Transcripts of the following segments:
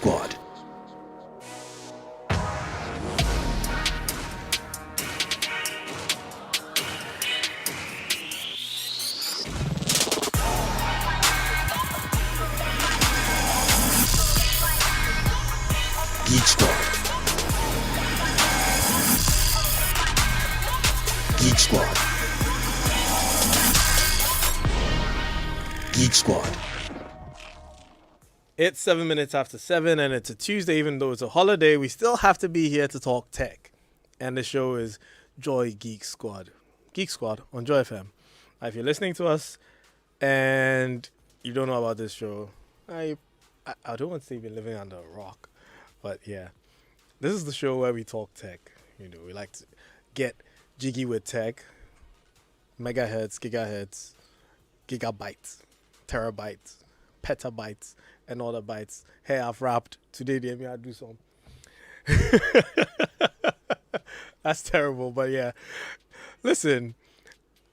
Squad. Geek Squad. Geek Squad. Geek Squad. It's 7 minutes after 7 and it's a Tuesday. Even though it's a holiday, we still have to be here to talk tech. And the show is Joy Geek Squad. Geek Squad on Joy FM. If you're listening to us and you don't know about this show, I don't want to say you've been living under a rock. But yeah, this is the show where we talk tech. You know, we like to get jiggy with tech. Megahertz, gigahertz, gigabytes, terabytes, petabytes, and all the bytes. Hey, I've rapped. Today, Demi, I'll do some. That's terrible, but yeah. Listen,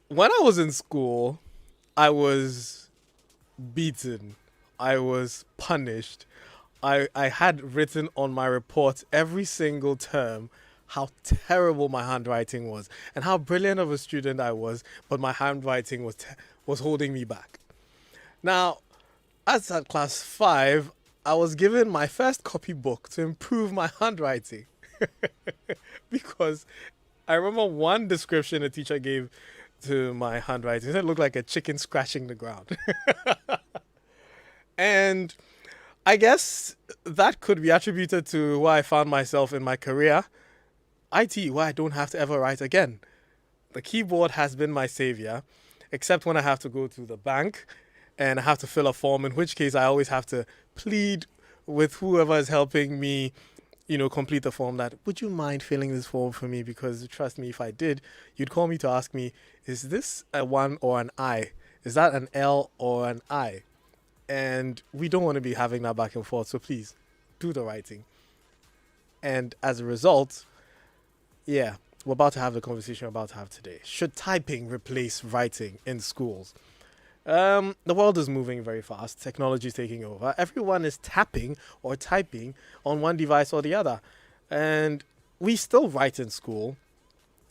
when I was in school, I was beaten. I was punished. I had written on my report every single term how terrible my handwriting was and how brilliant of a student I was, but my handwriting was holding me back. Now, as at class 5, I was given my first copybook to improve my handwriting because I remember one description a teacher gave to my handwriting. It looked like a chicken scratching the ground. And I guess that could be attributed to where I found myself in my career. IT, where I don't have to ever write again. The keyboard has been my savior, except when I have to go to the bank and I have to fill a form, in which case I always have to plead with whoever is helping me, complete the form that, would you mind filling this form for me? Because trust me, if I did, you'd call me to ask me, is this a 1 or an I? Is that an L or an I? And we don't want to be having that back and forth, so please do the writing. And as a result, yeah, we're about to have the conversation we're about to have today. Should typing replace writing in schools? The world is moving very fast. Technology is taking over. Everyone is tapping or typing on one device or the other. And we still write in school,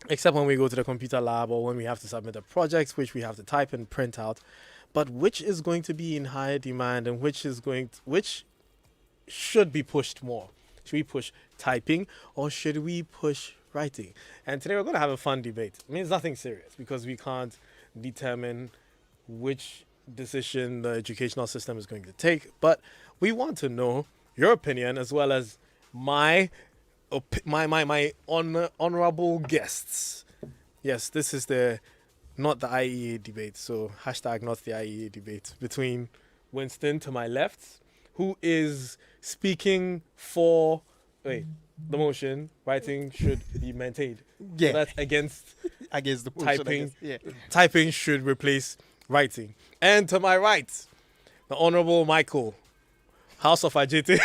except when we go to the computer lab or when we have to submit a project, which we have to type and print out. But which is going to be in higher demand and which should be pushed more? Should we push typing or should we push writing? And today we're going to have a fun debate. I mean, it's nothing serious because we can't determine which decision the educational system is going to take, but we want to know your opinion as well as my honorable guests. Yes, this is not the IEA debate, so hashtag not the IEA debate, between Winston to my left, who is speaking for the motion, writing should be maintained. Yeah. So that's against the typing. Yeah. Typing should replace writing. And to my right, the Honorable Michael, House of Ajite,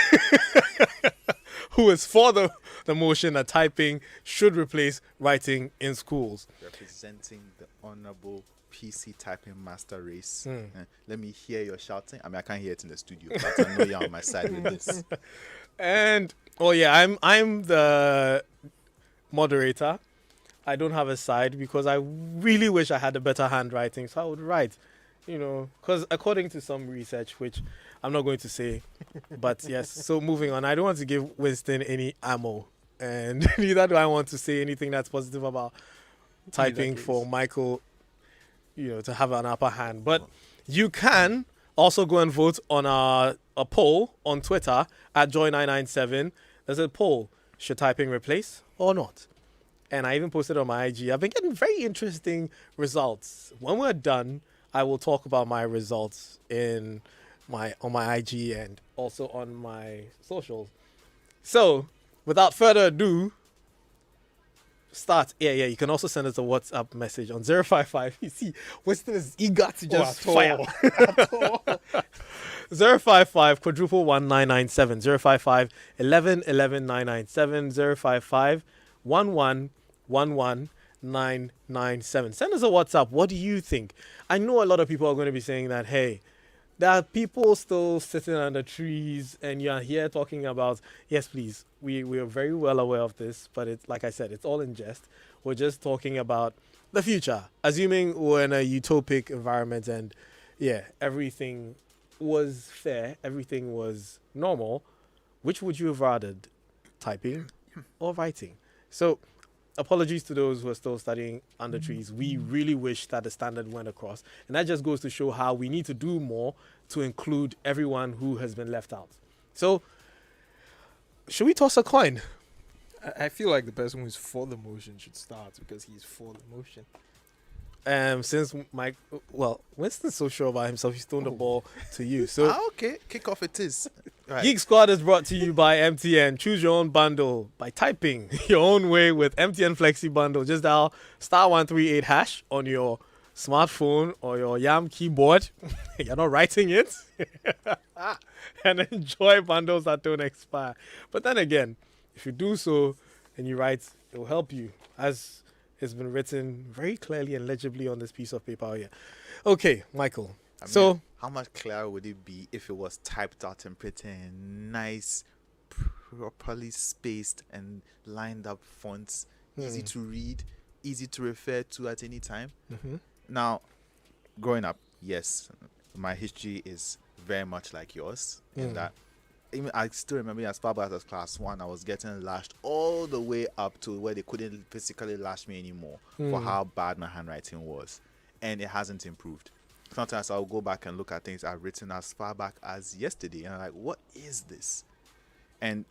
who is for the motion that typing should replace writing in schools. Representing the Honorable PC typing master race. Let me hear your shouting. I mean, I can't hear it in the studio, but I know you're on my side with this. And I'm the moderator. I don't have a side because I really wish I had a better handwriting, so I would write, because according to some research, which I'm not going to say, but yes. So moving on, I don't want to give Winston any ammo, and neither do I want to say anything that's positive about typing for Michael, to have an upper hand. But you can also go and vote on a poll on Twitter at Joy997. There's a poll: should typing replace or not? And I even posted on my IG. I've been getting very interesting results. When we're done, I will talk about my results on my IG and also on my socials. So, without further ado, start. Yeah. You can also send us a WhatsApp message on 055. You see, Winston is eager to just fire. 055 quadruple 1997 055 11 11 997 055 11 11 997. Send us a WhatsApp. What do you think? I know a lot of people are going to be saying that, hey, There are people still sitting under trees, and you are here talking about, yes, please, we are very well aware of this, but it's like I said, it's all in jest. We're just talking about the future, assuming we're in a utopic environment and, yeah, everything was fair, everything was normal. Which would you have rather, typing or writing? So, apologies to those who are still studying under trees. We really wish that the standard went across. And that just goes to show how we need to do more to include everyone who has been left out. So, should we toss a coin? I feel like the person who's for the motion should start because he's for the motion. Since Winston's so sure about himself, he's thrown the ball to you. So, Okay, kick off it is. Right. Geek Squad is brought to you by MTN. Choose your own bundle by typing your own way with MTN Flexi Bundle. Just dial *138# on your smartphone or your YAM keyboard. You're not writing it. And enjoy bundles that don't expire. But then again, if you do so and you write, it will help you, as it's been written very clearly and legibly on this piece of paper here. Okay, Michael. So, how much clearer would it be if it was typed out and printed in nice, properly spaced and lined up fonts, easy to read, easy to refer to at any time? Now, growing up, yes, my history is very much like yours in that. Even I still remember as far back as class 1, I was getting lashed all the way up to where they couldn't physically lash me anymore for how bad my handwriting was, and it hasn't improved. Sometimes I'll go back and look at things I've written as far back as yesterday, and I'm like, what is this? And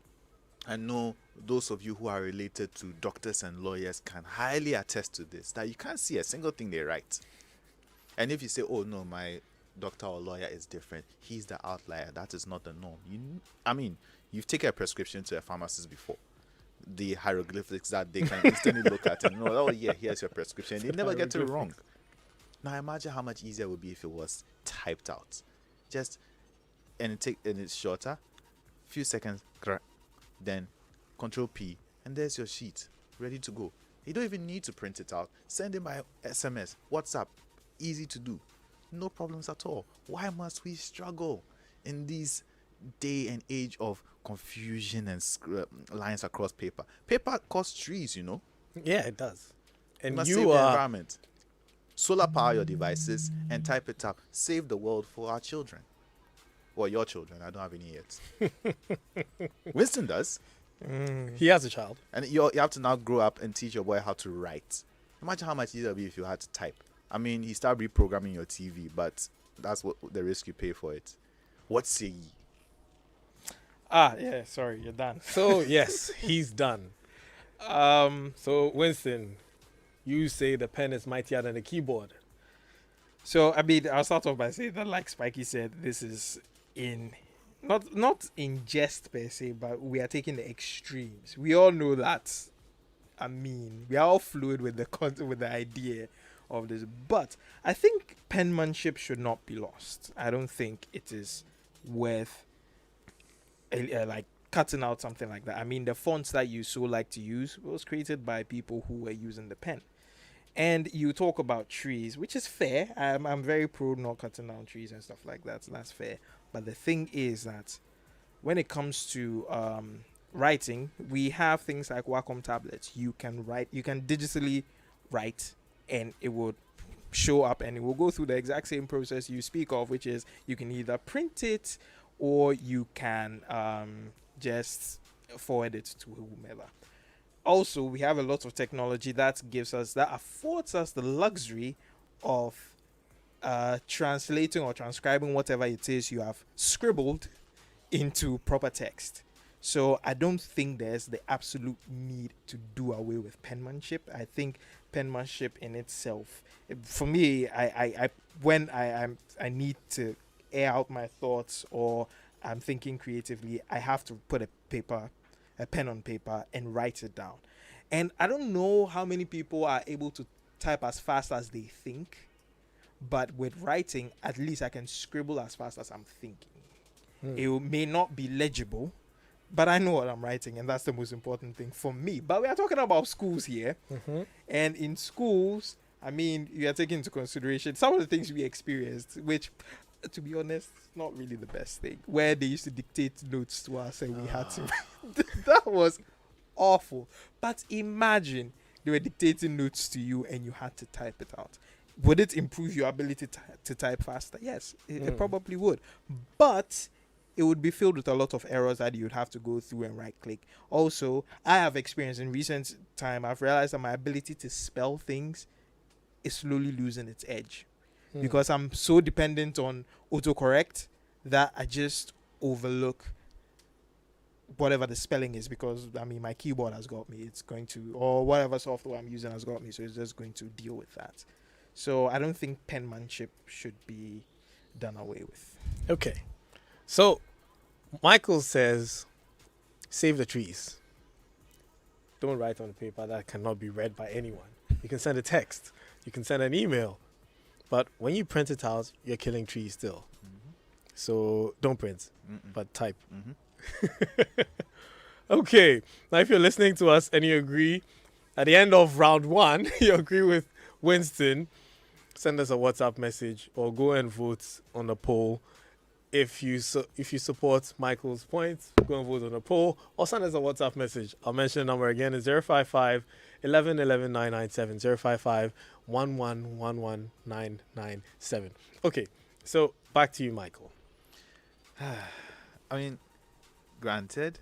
I know those of you who are related to doctors and lawyers can highly attest to this, that you can't see a single thing they write. And if you say, oh no, my doctor or lawyer is different, he's the outlier, that is not the norm. You've taken a prescription to a pharmacist before. The hieroglyphics that they can instantly look at and know, oh yeah, here's your prescription. They never get it wrong. Now imagine how much easier it would be if it was typed out. And it's shorter, few seconds, then Control P, and there's your sheet, ready to go. You don't even need to print it out. Send it by SMS, WhatsApp, easy to do. No problems at all. Why must we struggle in this day and age of confusion and lines across paper? Paper costs trees, you know. Yeah, it does. And you must save the environment. Solar power your devices and type it up. Save the world for our children. Well, your children. I don't have any yet. Winston does. He has a child. And you have to now grow up and teach your boy how to write. Imagine how much easier it would be if you had to type. I mean, he started reprogramming your TV, but that's what the risk you pay for it. What say ye? Yeah, sorry, you're done. So, yes, he's done. So, Winston, you say the pen is mightier than the keyboard. So, I'll start off by saying that, like Spikey said, this is not in jest per se, but we are taking the extremes. We all know that. We are all fluid with the concept, with the idea of this, but I think penmanship should not be lost. I don't think it is worth like cutting out something like that. The fonts that you so like to use was created by people who were using the pen. And you talk about trees, which is fair. I'm very pro not cutting down trees and stuff like that. So that's fair. But the thing is that when it comes to writing, we have things like Wacom tablets. You can digitally write, and it will show up, and it will go through the exact same process you speak of, which is you can either print it or you can just forward it to whomever. Also, we have a lot of technology that affords us the luxury of translating or transcribing whatever it is you have scribbled into proper text. So I don't think there's the absolute need to do away with penmanship. I think penmanship in itself, for me, when I need to air out my thoughts or I'm thinking creatively, I have to put a pen on paper and write it down. And I don't know how many people are able to type as fast as they think, but with writing, at least I can scribble as fast as I'm thinking. It may not be legible, but I know what I'm writing, and that's the most important thing for me. But we are talking about schools here, and in schools, you are taking into consideration some of the things we experienced, which to be honest, not really the best thing. Where they used to dictate notes to us and we had to. That was awful. But imagine they were dictating notes to you and you had to type it out. Would it improve your ability to type faster? Yes, it probably would. But it would be filled with a lot of errors that you'd have to go through and right click. Also, I have experienced in recent time, I've realized that my ability to spell things is slowly losing its edge because I'm so dependent on autocorrect that I just overlook whatever the spelling is, because I mean my keyboard has got me. It's going to, or whatever software I'm using has got me, so it's just going to deal with that. So I don't think penmanship should be done away with. Okay. So Michael says, save the trees. Don't write on paper that cannot be read by anyone. You can send a text. You can send an email. But when you print it out, you're killing trees still. So don't print, but type. Okay. Now, if you're listening to us and you agree, at the end of round 1, you agree with Winston, send us a WhatsApp message or go and vote on the poll. If you support Michael's points, go and vote on the poll or send us a WhatsApp message. I'll mention the number again. It's 055 11 11 997 055 11 11 997. Okay, so back to you, Michael. I mean, granted,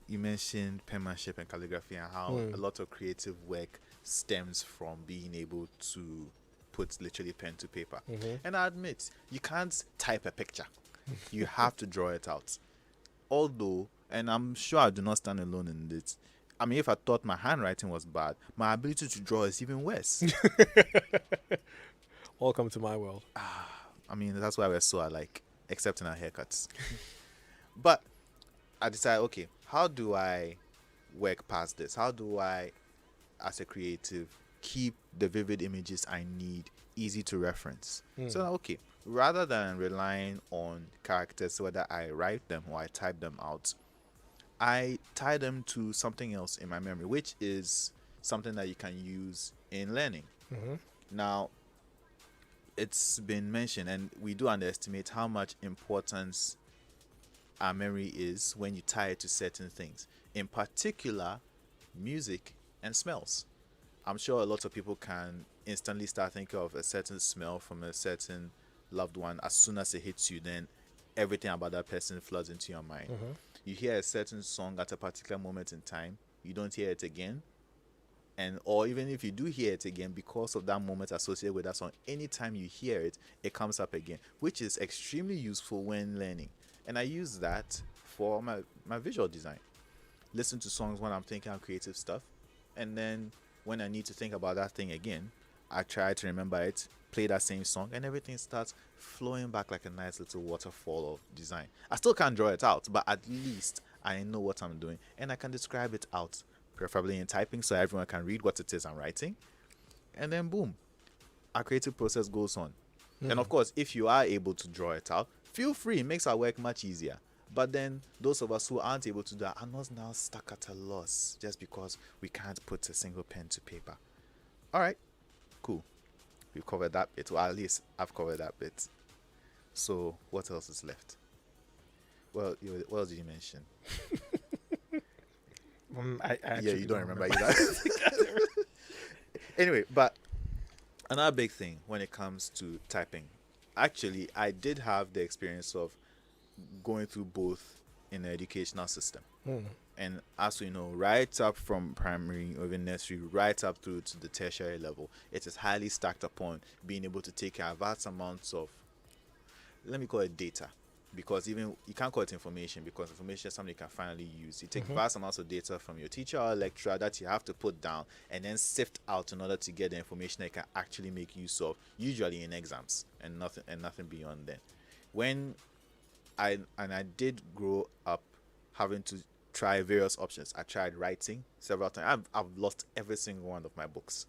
you mentioned penmanship and calligraphy and how a lot of creative work stems from being able to put literally pen to paper. And I admit, you can't type a picture. You have to draw it out. Although, and I'm sure I do not stand alone in this, I mean, if I thought my handwriting was bad, my ability to draw is even worse. Welcome to my world. I mean, that's why we're so alike, except in our haircuts. But I decided, okay, how do I work past this? How do I, as a creative, keep the vivid images I need easy to reference? So, okay, rather than relying on characters, whether I write them or I type them out, I tie them to something else in my memory, which is something that you can use in learning. Now, it's been mentioned, and we do underestimate how much importance our memory is when you tie it to certain things, in particular music and smells. I'm sure a lot of people can instantly start thinking of a certain smell from a certain loved one. As soon as it hits you, then everything about that person floods into your mind. You hear a certain song at a particular moment in time, you don't hear it again, and or even if you do hear it again, because of that moment associated with that song, anytime you hear it, it comes up again, which is extremely useful when learning. And I use that for my visual design. Listen to songs when I'm thinking of creative stuff, and then when I need to think about that thing again, I try to remember it, play that same song, and everything starts flowing back like a nice little waterfall of design. I still can't draw it out, but at least I know what I'm doing, and I can describe it out, preferably in typing, so everyone can read what it is I'm writing. And then boom, our creative process goes on. And of course, if you are able to draw it out, feel free. It makes our work much easier. But then those of us who aren't able to do that are not now stuck at a loss just because we can't put a single pen to paper. All right, cool. We've covered that bit. Well, at least I've covered that bit. So what else is left? Well, what else did you mention? I You don't remember either. Anyway, but another big thing when it comes to typing, actually, I did have the experience of going through both in the educational system. And as we know, right up from primary or even nursery, right up through to the tertiary level, it is highly stacked upon being able to take care of vast amounts of, let me call it data, because even you can't call it information, because information is something you can finally use. You take vast amounts of data from your teacher or lecturer that you have to put down and then sift out in order to get the information that you can actually make use of, usually in exams, and nothing beyond then. When I did grow up having to try various options. I tried writing several times. I've lost every single one of my books,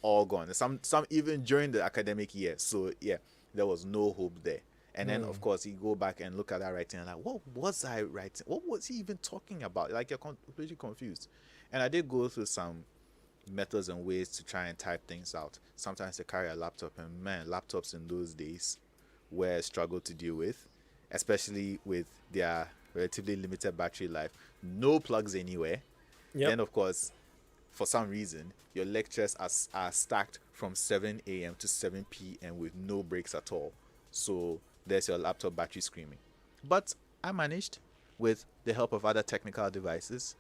all gone. Some even during the academic year. So yeah, there was no hope there. And then of course you go back and look at that writing and like, what was I writing? What was he even talking about? Like, you're completely confused. And I did go through some methods and ways to try and type things out. Sometimes I carry a laptop, and man, laptops in those days were a struggle to deal with, especially with their relatively limited battery life. No plugs anywhere. Yep. Then, of course, for some reason, your lectures are stacked from 7 a.m. to 7 p.m. with no breaks at all. So there's your laptop battery screaming. But I managed with the help of other technical devices.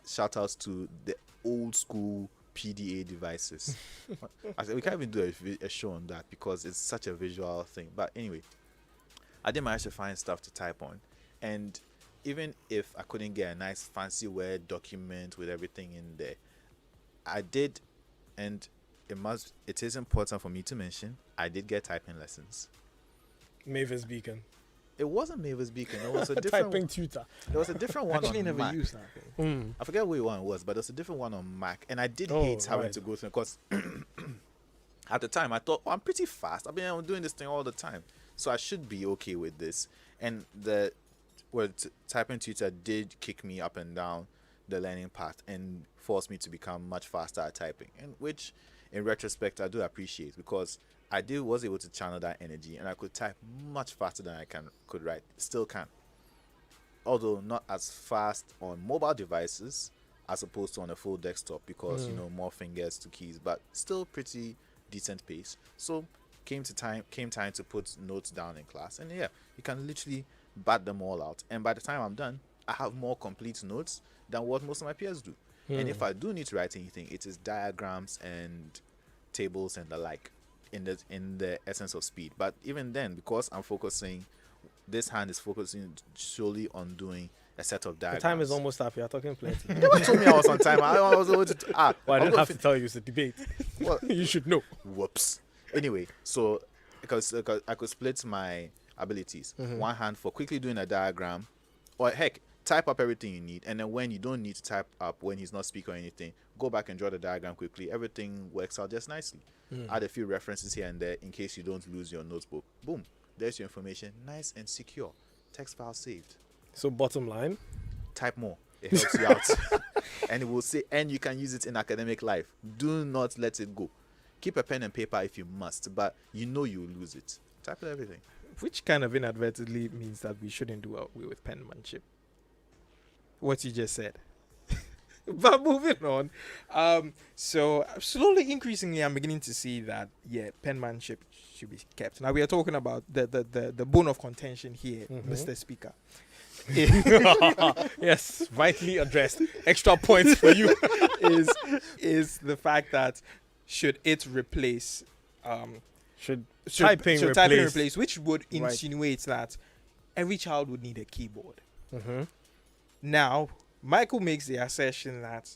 Shout outs to the old school PDA devices. I said, we can't even do a show on that because it's such a visual thing. But anyway, I did manage to find stuff to type on. And even if I couldn't get a nice fancy Word document with everything in there, I did, and it is important for me to mention, I did get typing lessons. Mavis Beacon. It wasn't Mavis Beacon. It was a different Typing tutor. There was a different one Actually, on never Mac. used that thing. I forget which one it was, but there was a different one on Mac, and I did Oh, hate having right. to go through because at the time I thought, I'm pretty fast. I'm doing this thing all the time, so I should be okay with this. And the typing tutor did kick me up and down the learning path and forced me to become much faster at typing, and which in retrospect I do appreciate because I was able to channel that energy and I could type much faster than I could write. Still can, although not as fast on mobile devices as opposed to on a full desktop because more fingers to keys, but still pretty decent pace. So came time to put notes down in class, and yeah, you can literally bat them all out, and by the time I'm done I have more complete notes than what most of my peers do. And if I do need to write anything, it is diagrams and tables and the like, in the essence of speed. But even then, because this hand is focusing solely on doing a set of The diagrams. time is almost up. You're talking plenty. You never told me I was on time. I was able to Well, I I'm didn't gonna have to tell you it's a debate. Well, You should know. whoops. Anyway, so because I could split my abilities. One hand for quickly doing a diagram, or heck, type up everything you need, and then when you don't need to type up, when he's not speaking or anything, go back and draw the diagram quickly. Everything works out just nicely. Add a few references here and there in case you don't lose your notebook. Boom, there's your information, nice and secure. Text file saved. So bottom line, Type more. It helps you out. And it will say, and you can use it in academic life. Do not let it go. Keep a pen and paper if you must, but you know you'll lose it. Type everything. Which kind of inadvertently means that we shouldn't do away with penmanship. What you just said. But moving on. So slowly, increasingly, I'm beginning to see that, yeah, penmanship should be kept. Now we are talking about the bone of contention here, Mr. Speaker. yes, rightly addressed. Extra points for you. is the fact that should it replace Should typing replace, which would Right. insinuate that every child would need a keyboard. Mm-hmm. Now, Michael makes the assertion that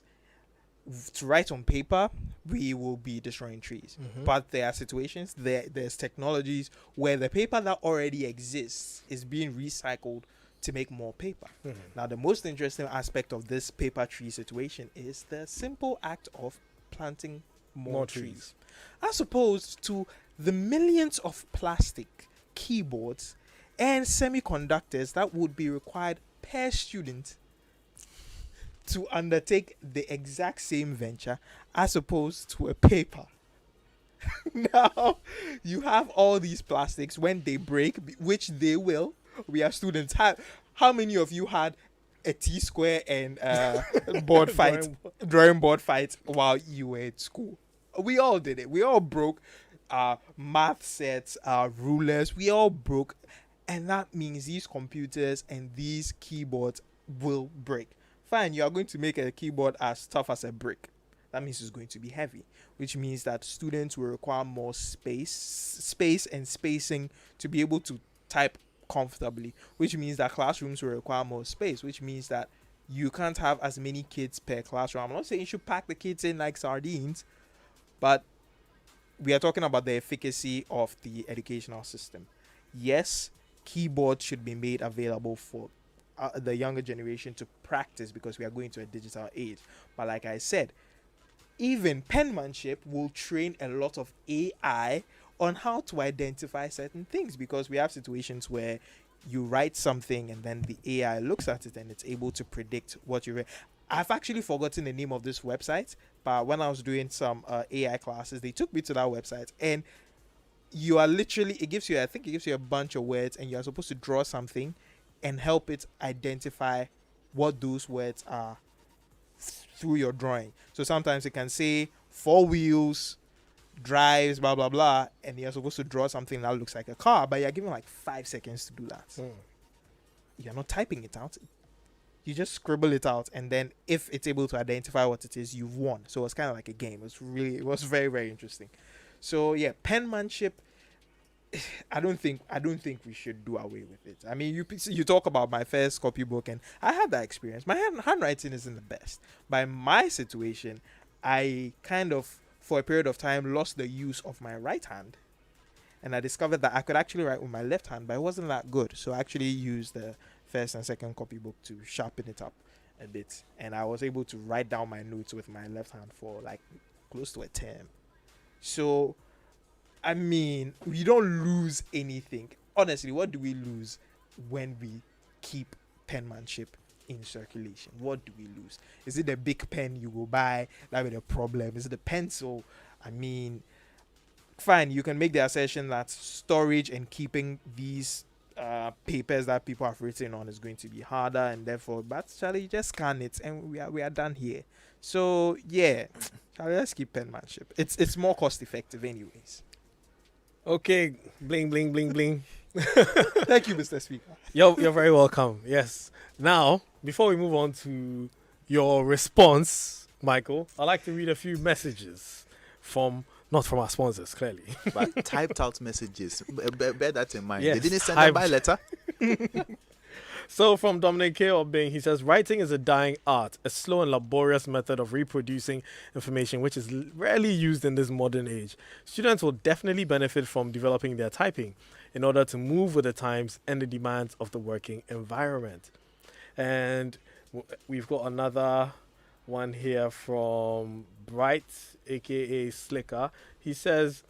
to write on paper, we will be destroying trees. But there are situations, there's technologies where the paper that already exists is being recycled to make more paper. Now, the most interesting aspect of this paper tree situation is the simple act of planting more trees, as opposed to the millions of plastic keyboards and semiconductors that would be required per student to undertake the exact same venture as opposed to a paper. Now, you have all these plastics. When they break, which they will, we are students. How many of you had a T-square and board fight, drawing board fight while you were at school? We all did it. We all broke math sets, rulers. We all broke. And that means these computers and these keyboards will break. Fine, you are going to make a keyboard as tough as a brick. That means it's going to be heavy, which means that students will require more space and spacing to be able to type comfortably, which means that classrooms will require more space, which means that you can't have as many kids per classroom. I'm not saying you should pack the kids in like sardines, but we are talking about the efficacy of the educational system. Yes, keyboards should be made available for the younger generation to practice because we are going to a digital age. But like I said, even penmanship will train a lot of AI on how to identify certain things, because we have situations where you write something and then the AI looks at it and it's able to predict what you read. I've actually forgotten the name of this website, but when I was doing some AI classes, they took me to that website, and you are literally, it gives you, I think it gives you a bunch of words, and you are supposed to draw something and help it identify what those words are through your drawing. So sometimes it can say 4 wheels, drives, blah blah blah, and you're supposed to draw something that looks like a car, but you're given like 5 seconds to do that. You're not typing it out. You just scribble it out, and then if it's able to identify what it is, you've won. So it's kind of like a game. It was very, very interesting. So yeah, penmanship, I don't think we should do away with it. I mean, you talk about my first copybook, and I had that experience. My handwriting isn't the best. By my situation, I kind of, for a period of time, lost the use of my right hand, and I discovered that I could actually write with my left hand, but it wasn't that good. So I actually used the first and second copybook to sharpen it up a bit, and I was able to write down my notes with my left hand for like close to a term. So I mean, we don't lose anything. Honestly, what do we lose when we keep penmanship in circulation? What do we lose? Is it the big pen you will buy? That be the problem. Is it the pencil? I mean, fine, you can make the assertion that storage and keeping these papers that people have written on is going to be harder, and therefore, but Charlie, just scan it and we are done here. So yeah, Charlie, let's keep penmanship. It's more cost effective anyways. Okay, bling bling bling bling. Thank you, Mr. Speaker. You're very welcome. Yes. Now, before we move on to your response, Michael, I'd like to read a few messages not from our sponsors, clearly. But typed out messages. Bear that in mind. Yes, They didn't send them by letter. So from Dominic K. Obing, he says, writing is a dying art, a slow and laborious method of reproducing information which is rarely used in this modern age. Students will definitely benefit from developing their typing in order to move with the times and the demands of the working environment. And we've got another one here from Bright, aka Slicker. He says,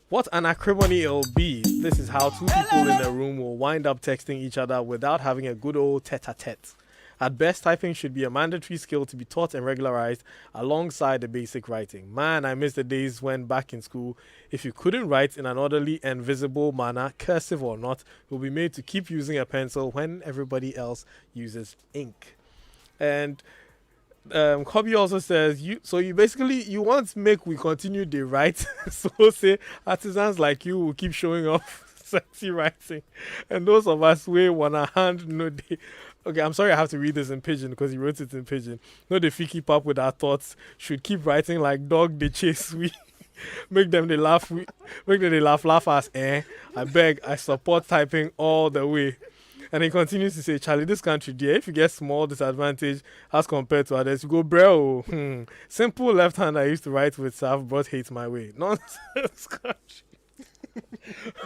what an acrimony it'll be. This is how two people in a room will wind up texting each other without having a good old tete-a-tete. At best, typing should be a mandatory skill to be taught and regularized alongside the basic writing. Man, I miss the days when back in school, if you couldn't write in an orderly and visible manner, cursive or not, you'll be made to keep using a pencil when everybody else uses ink. And Kobe also says, you want to make we continue the write, so say artisans like you will keep showing off sexy writing, and those of us who want a hand no they. Okay, I'm sorry I have to read this in pidgin because he wrote it in pidgin. No, they keep up with our thoughts. Should keep writing like dog they chase we. Make them they laugh us. I beg, I support typing all the way. And he continues to say, Charlie, this country, dear, if you get small disadvantage as compared to others, you go, bro. Simple left hand I used to write with have brought hate my way. Nonsense country.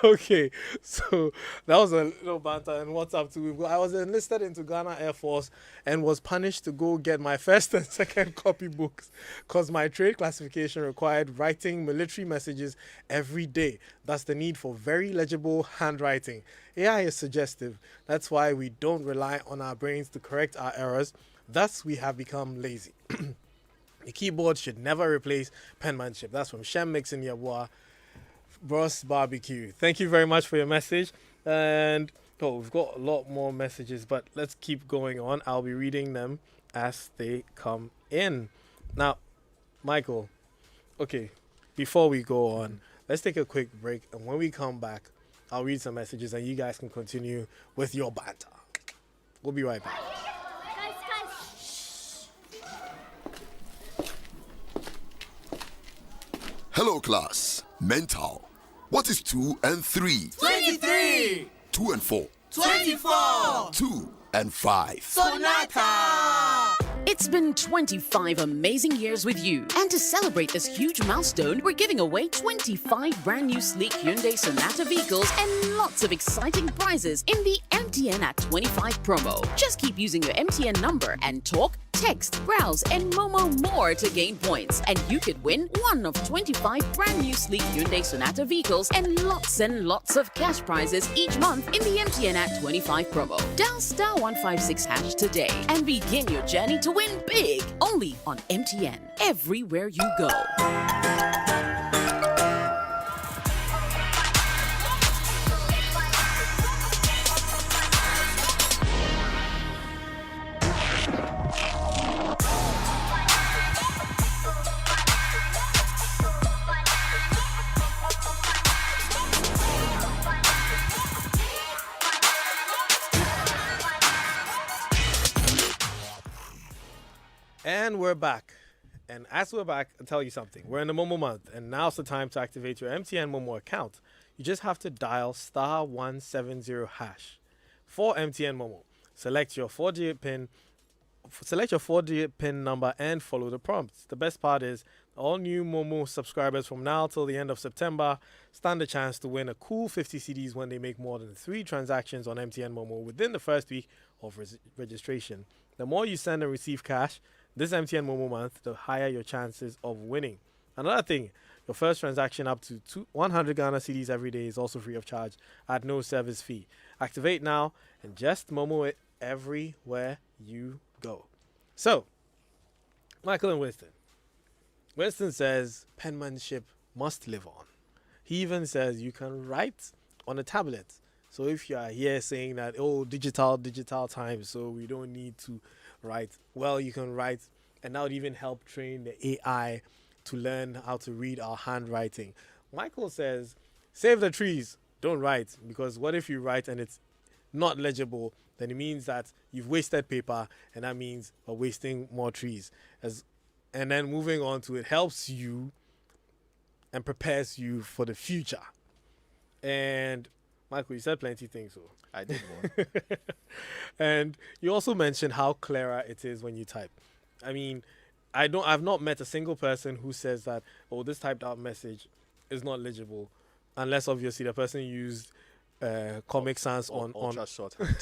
Okay, so that was a little banter and what's up to. I was enlisted into Ghana Air Force and was punished to go get my first and second copy books because my trade classification required writing military messages every day. That's the need for very legible handwriting. AI is suggestive. That's why we don't rely on our brains to correct our errors. Thus, we have become lazy. The keyboard should never replace penmanship. That's from Shem Mixon Yabwa. Bros Barbecue. Thank you very much for your message. And we've got a lot more messages, but let's keep going on. I'll be reading them as they come in. Now, Michael, okay, before we go on, let's take a quick break. And when we come back, I'll read some messages and you guys can continue with your banter. We'll be right back. Hello, class. Mental. What is 2 and 3? 23. 2 and 4. 24. 2 and 5. Sonata. It's been 25 amazing years with you. And to celebrate this huge milestone, we're giving away 25 brand new sleek Hyundai Sonata vehicles and lots of exciting prizes in the MTN at 25 promo. Just keep using your MTN number and talk, text, browse, and Momo more to gain points. And you could win one of 25 brand new sleek Hyundai Sonata vehicles and lots of cash prizes each month in the MTN at 25 promo. Dial *156# today and begin your journey to win big. Only on MTN. Everywhere you go. And we're back. And as we're back, I'll tell you something. We're in the Momo month, and now's the time to activate your MTN Momo account. You just have to dial *170# for MTN Momo. Select your 4-digit PIN number and follow the prompts. The best part is all new Momo subscribers from now till the end of September stand a chance to win a cool 50 CDs when they make more than 3 transactions on MTN Momo within the first week of registration. The more you send and receive cash this MTN Momo month, the higher your chances of winning. Another thing, your first transaction up to 100 Ghana CDs every day is also free of charge at no service fee. Activate now and just Momo it everywhere you go. So, Michael and Winston. Winston says penmanship must live on. He even says you can write on a tablet. So if you are here saying that, oh, digital time, so we don't need to write, well, you can write, and that would even help train the AI to learn how to read our handwriting. Michael says, save the trees, don't write, because what if you write and it's not legible, then it means that you've wasted paper, and that means we're wasting more trees. And then moving on to it helps you and prepares you for the future. And Michael, you said plenty of things. So. I did one. And you also mentioned how clearer it is when you type. I mean, I've not met a single person who says that, oh, this typed out message is not legible, unless obviously the person used Comic Sans on ultra shorthand.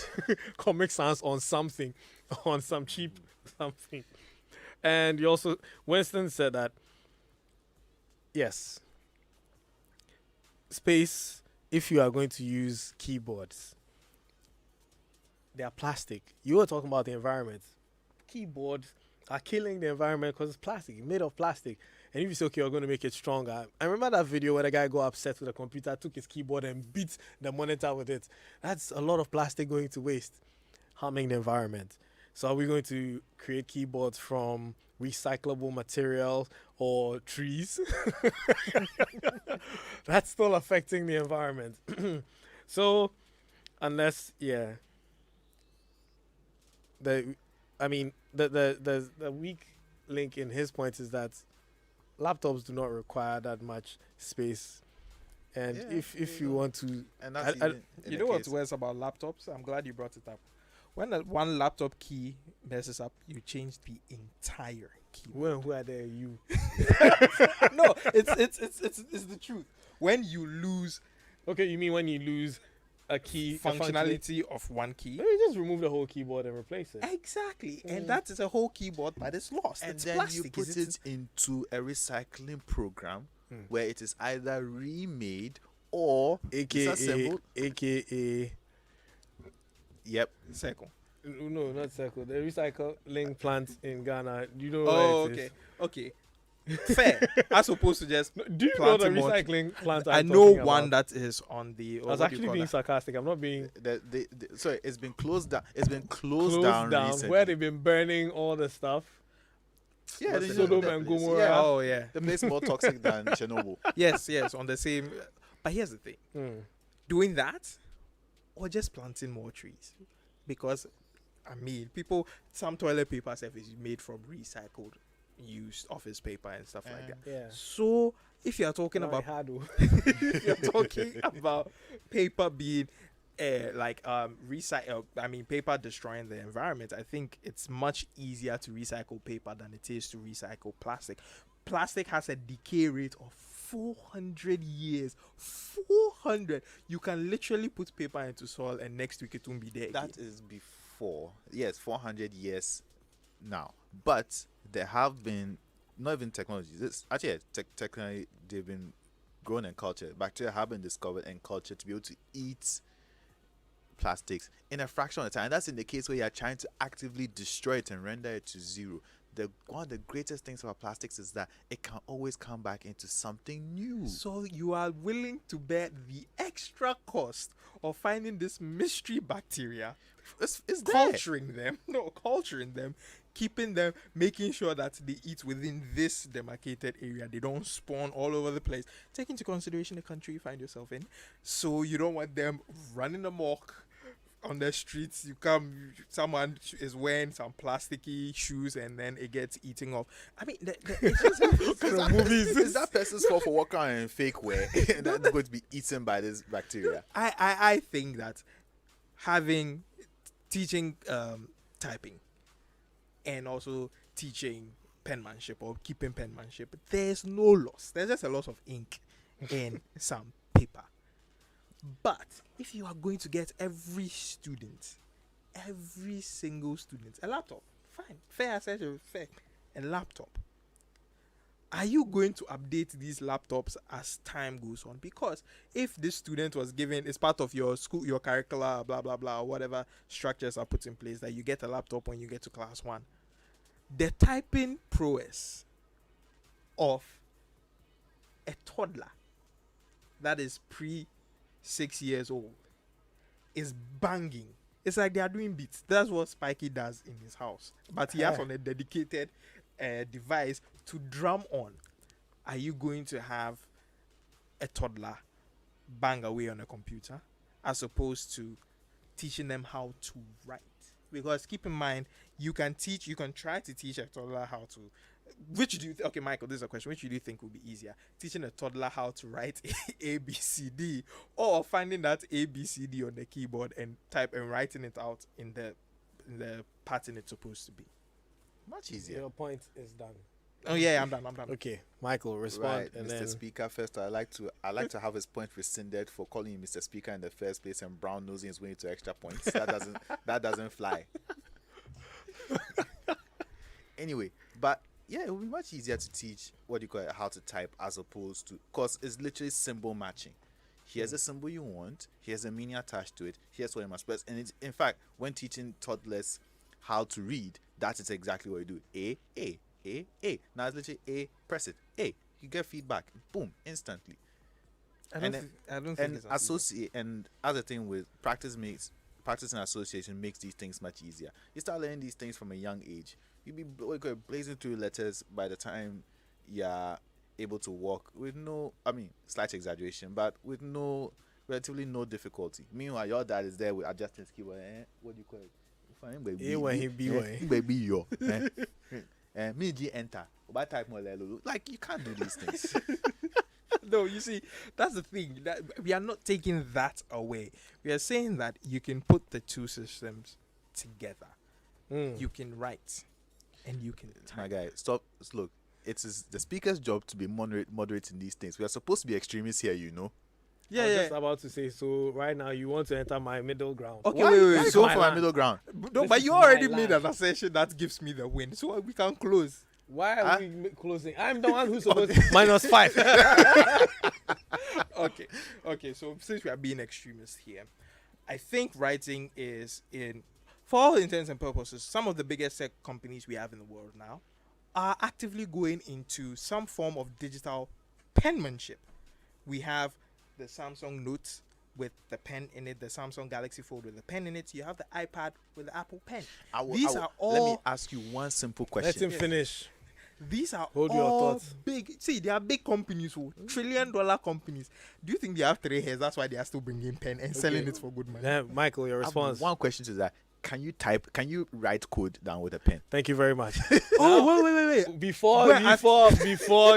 Comic Sans on something, on some cheap something. And you also, Winston said that, yes, space, if you are going to use keyboards, they are plastic. You were talking about the environment. Keyboards are killing the environment because it's plastic, made of plastic. And if you say, okay, we're going to make it stronger. I remember that video where the guy got upset with the computer, took his keyboard and beat the monitor with it. That's a lot of plastic going to waste, harming the environment. So are we going to create keyboards from recyclable materials or trees? That's still affecting the environment. So, unless, yeah. The weak link in his point is that laptops do not require that much space. And if you want to... And that's you know what's worse about laptops? I'm glad you brought it up. When one laptop key messes up, you change the entire key. Well, who are there? You. No, it's the truth. When you lose, Okay, you mean when you lose a key functionality of one key? Maybe just remove the whole keyboard and replace it. Exactly, and that is a whole keyboard, but it's lost. And it's then plastic. you put it into a recycling program where it is either remade or disassembled. AKA. Yep. Circle. No, not circle. The recycling plant in Ghana. You know Oh, where it is. okay. Fair. As opposed to just Do you know the planting more recycling plant? I I'm know talking one about? that is on the. I was actually being sarcastic. I'm not being Sorry, it's been closed down. It's been closed down recently. where they've been burning all the stuff. Yeah, What's Sodom and Gomorrah. Yeah, Oh yeah. the place more toxic than Chernobyl. Yes. On the same. But here's the thing: doing that, or just planting more trees, because I mean, some toilet paper stuff is made from recycled, used office paper and stuff like that. Yeah. So if you're talking about if you're talking about paper being paper destroying the environment, I think it's much easier to recycle paper than it is to recycle plastic. Plastic has a decay rate of 400 years. 400. You can literally put paper into soil and next week it won't be there again. That is before. Yes, 400 years now. But there have been, not even technologies. It's actually, technically, they've been grown and cultured. Bacteria have been discovered and cultured to be able to eat plastics in a fraction of the time. And that's in the case where you're trying to actively destroy it and render it to zero. One of the greatest things about plastics is that it can always come back into something new. So you are willing to bear the extra cost of finding this mystery bacteria, It's there. culturing them, keeping them, making sure that they eat within this demarcated area. They don't spawn all over the place. Take into consideration the country you find yourself in. So you don't want them running amok, on the streets. You come, someone is wearing some plasticky shoes, and then it gets eaten off. I mean, it's just Is that person's fault for walking around in fake wear that's going to be eaten by this bacteria? I think that teaching typing and also teaching penmanship or keeping penmanship, there's no loss. There's just a loss of ink in some paper. But if you are going to get every single student, a laptop, fine, fair accessory, fair, a laptop. Are you going to update these laptops as time goes on? Because if this student was given, it's part of your school, your curricula, blah, blah, blah, whatever structures are put in place, that you get a laptop when you get to class 1, the typing prowess of a toddler that is 6 years old is banging. It's like they are doing beats. That's what Spikey does in his house. But he has on a dedicated device to drum on. Are you going to have a toddler bang away on a computer as opposed to teaching them how to write? Because keep in mind, you can try to teach a toddler how to. Okay, Michael, this is a question. Which do you think would be easier? Teaching a toddler how to write ABCD, or finding that ABCD on the keyboard and writing it out in the pattern it's supposed to be? Much easier. Your point is done. Oh yeah, I'm done. Okay, Michael, respond. Right, And Mr. then Speaker. First, I like to have his point rescinded for calling him Mr. Speaker in the first place and brown nosing his way to extra points. That doesn't fly. Anyway, but yeah, it would be much easier to teach how to type as opposed to, because it's literally symbol matching. Here's a symbol you want. Here's a meaning attached to it. Here's what you must press. And in fact, when teaching toddlers how to read, that is exactly what you do. A. Now it's literally A, press it. A. You get feedback. Boom, instantly. I don't think it's associate, and other thing with practice and association makes these things much easier. You start learning these things from a young age. You'll be blazing through letters by the time you're able to walk with slight exaggeration, but with relatively no difficulty. Meanwhile, your dad is there with adjusting his keyboard. What do you call it? Baby, yo. Me enter. But type more like you can't do these things. No, you see, that's the thing. That we are not taking that away. We are saying that you can put the two systems together. You can write and you can type. My guy, stop. Look, it's the speaker's job to be moderating these things. We are supposed to be extremists here, you know. I was just about to say, so right now you want to enter my middle ground. Okay, wait. Go for my middle ground. No, but you already made an assertion that gives me the win, so we can close. Why are we closing? I'm the one who's supposed to -5. Okay. So since we are being extremists here, I think writing is for all intents and purposes, some of the biggest tech companies we have in the world now are actively going into some form of digital penmanship. We have the Samsung Note with the pen in it, the Samsung Galaxy Fold with the pen in it. You have the iPad with the Apple Pen. Are all. Let me ask you one simple question. Let him finish. These are Hold your all thoughts. big. See, they are big companies, $1 trillion companies. Do you think they have 3 hairs? That's why they are still bringing pen and selling it for good money. Then, Michael, your I have response. one question to that. Can you write code down with a pen? Thank you very much. Oh, wait. Before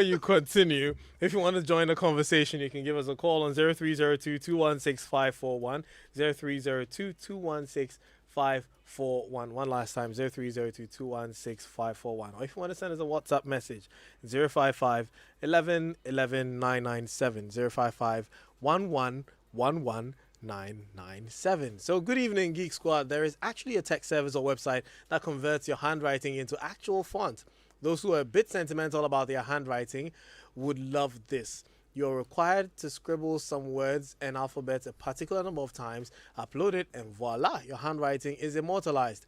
you continue, if you want to join the conversation, you can give us a call on 0302-216-541, 0302-216-541. One last time, 0302-216-541. Or if you want to send us a WhatsApp message, 055 11 11 997, 055 11 11 997. So good evening, Geek Squad. There is actually a tech service or website that converts your handwriting into actual font. Those who are a bit sentimental about their handwriting would love this. You're required to scribble some words and alphabets a particular number of times, upload it, and voila, your handwriting is immortalized.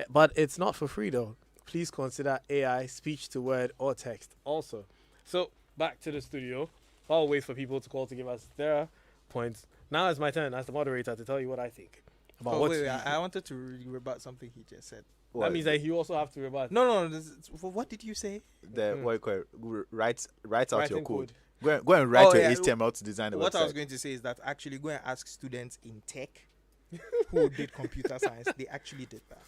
But it's not for free though. Please consider AI, speech to word, or text also. So back to the studio. I'll wait for people to call to give us their points. Now it's my turn as the moderator to tell you what I think about I wanted to rebut something he just said. That means that you also have to rebut. No. What did you say? What you call it? Write out Writing your code. code. Go and write your HTML to design the What website. I was going to say is that actually go and ask students in tech who did computer science, they actually did that.